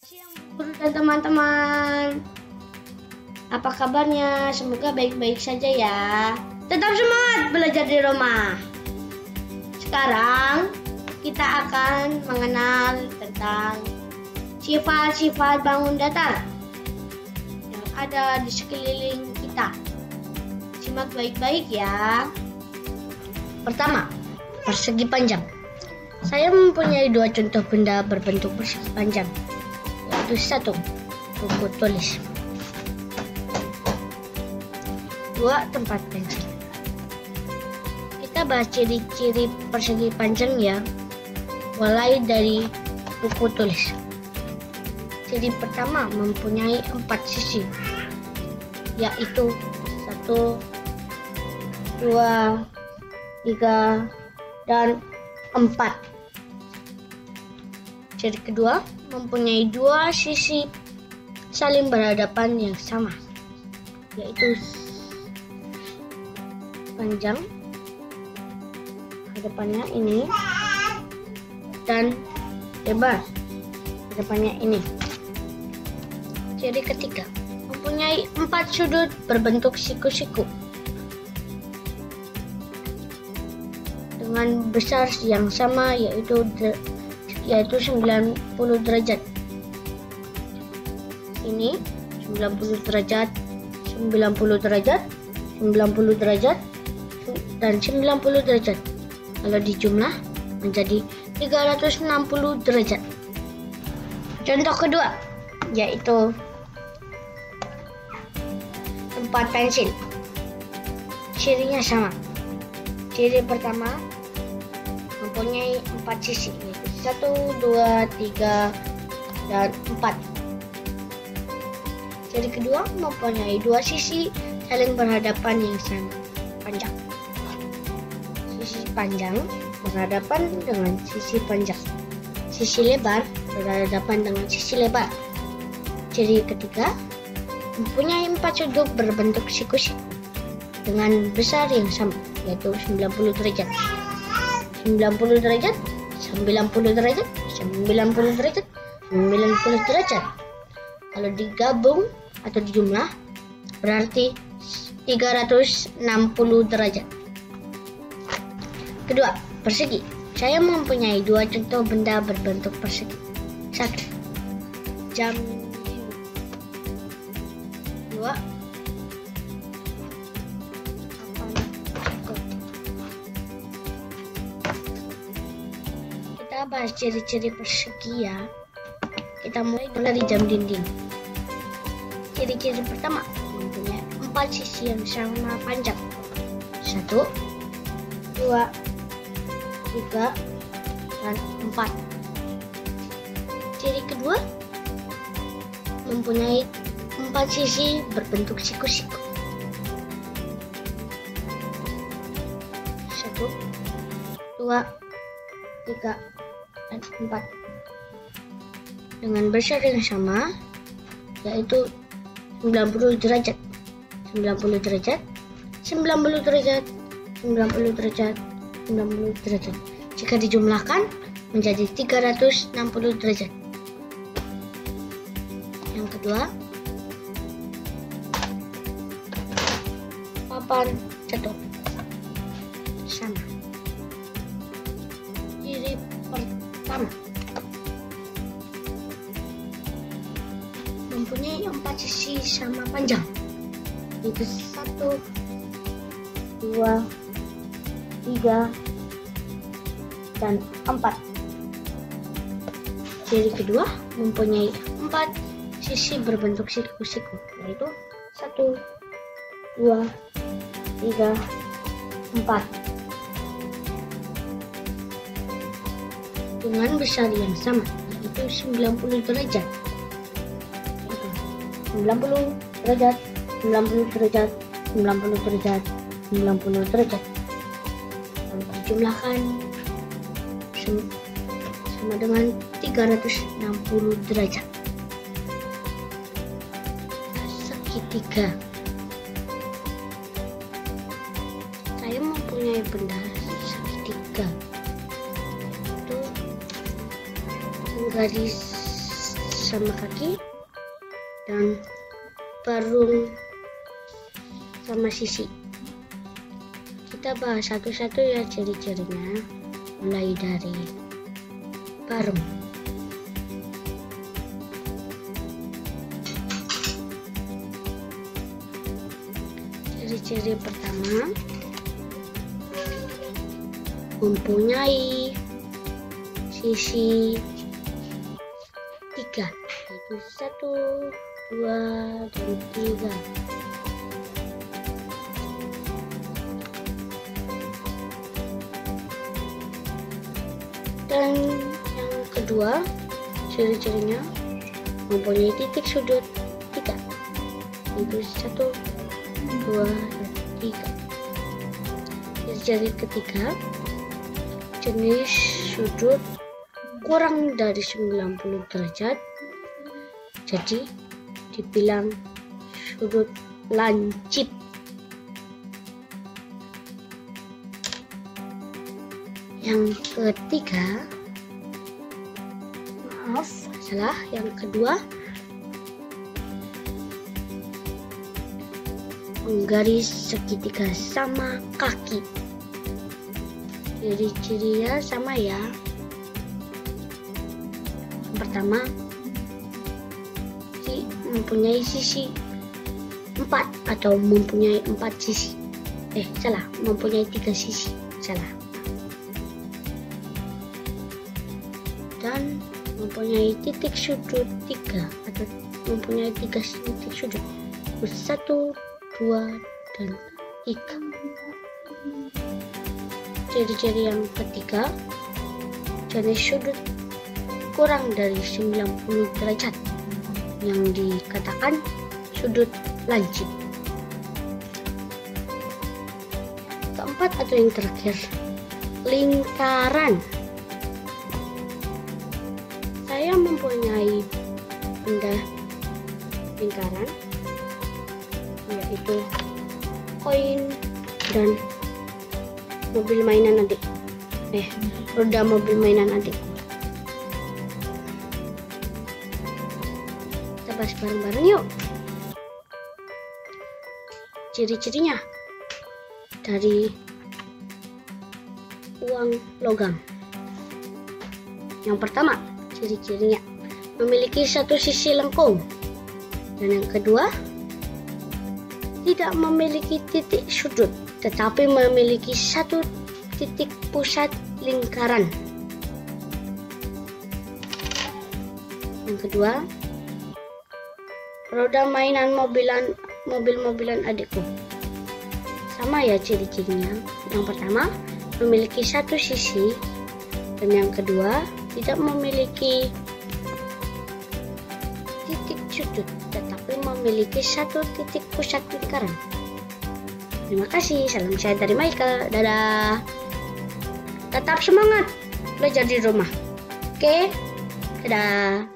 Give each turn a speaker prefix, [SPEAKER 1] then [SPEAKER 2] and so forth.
[SPEAKER 1] Siang guru dan teman-teman, apa kabarnya? Semoga baik-baik saja ya. Tetap semangat belajar di rumah. Sekarang kita akan mengenal tentang sifat-sifat bangun datar yang ada di sekeliling kita. Simak baik-baik ya. Pertama, persegi panjang. Saya mempunyai dua contoh benda berbentuk persegi panjang, yaitu satu, buku tulis, dua, tempat pensil. Kita bahas ciri-ciri persegi panjang ya, mulai dari buku tulis. Ciri pertama, mempunyai 4 sisi, yaitu 1, 2, 3, dan 4. Ciri kedua, mempunyai 2 sisi saling berhadapan yang sama, yaitu panjang, hadapannya ini, dan lebar, hadapannya ini. Ciri ketiga, mempunyai 4 sudut berbentuk siku-siku dengan besar yang sama, yaitu 90 derajat. Ini 90 derajat, 90 derajat, 90 derajat, dan 90 derajat. Kalau dijumlah menjadi 360 derajat. Contoh kedua, yaitu tempat pensil. Cirinya sama. Ciri pertama, mempunyai 4 sisi, yaitu 1, 2, 3, dan 4. Ciri kedua, mempunyai 2 sisi saling berhadapan yang sama, panjang. Sisi panjang berhadapan dengan sisi panjang. Sisi lebar berhadapan dengan sisi lebar. Ciri ketiga, mempunyai 4 sudut berbentuk siku-siku dengan besar yang sama, yaitu 90 derajat. 90 derajat, 90 derajat, 90 derajat, 90 derajat. Kalau digabung atau dijumlah berarti 360 derajat. Kedua, persegi. Saya mempunyai 2 contoh benda berbentuk persegi. 1, jam. 2, kita bahas ciri-ciri persegi ya. Kita mulai dari jam dinding. Ciri-ciri pertama, mempunyai 4 sisi yang sama panjang. 1, 2, 3, dan 4. Ciri kedua, mempunyai 4 sisi berbentuk siku-siku. 1, 2, 3, dan 4. Dengan besar yang sama, yaitu 90 derajat, 90 derajat, 90 derajat, 90 derajat, 90 derajat. Jika dijumlahkan menjadi 360 derajat. Yang kedua, papan catur sama. Ciri pertama, mempunyai 4 sisi sama panjang, yaitu 1, 2, 3, dan 4. Ciri kedua, mempunyai 4 sisi berbentuk siku-siku, yaitu 1, 2, 3, 4. Dengan besar yang sama, yaitu 90 derajat. 90 derajat, 90 derajat, 90 derajat, 90 derajat. Kalau dijumlahkan sama dengan 360 derajat. Segitiga. Saya mempunyai benda segitiga. Itu garis sama kaki, dan barung sama sisi. Kita bahas satu-satu ya ciri-cirinya, mulai dari barung. Ciri-ciri pertama, mempunyai sisi 3, yaitu 1, 2, dan 3. Dan yang kedua, ciri-cirinya mempunyai titik sudut 3, yaitu 1, 2, dan 3. Ciri-ciri ketiga, jenis sudut kurang dari 90 derajat, jadi dibilang sudut lancip. Yang ketiga, yang kedua, menggaris segitiga sama kaki. Ciri-cirinya sama ya. Yang pertama, mempunyai sisi 4 atau mempunyai 4 sisi. Mempunyai 3 sisi. Dan mempunyai titik sudut 3 atau mempunyai 3 titik sudut. 1, 2, dan 3. Ciri-ciri yang ketiga, jenis sudut kurang dari 90 derajat, yang dikatakan sudut lancip. Keempat atau yang terakhir, lingkaran. Saya mempunyai benda lingkaran, yaitu koin dan mobil mainan adik. Roda mobil mainan adik. Kita bahas bareng-bareng yuk. Ciri-cirinya dari uang logam. Yang pertama, ciri-cirinya memiliki satu sisi lengkung. Dan yang kedua, tidak memiliki titik sudut, tetapi memiliki satu titik pusat lingkaran. Yang kedua, roda mainan mobil-mobilan adikku. Sama ya ciri-cirinya. Yang pertama, memiliki satu sisi, dan yang kedua, tidak memiliki titik sudut, tetapi memiliki satu titik pusat lingkaran. Terima kasih, salam saya dari Michael. Dadah. Tetap semangat belajar di rumah. Oke, dadah.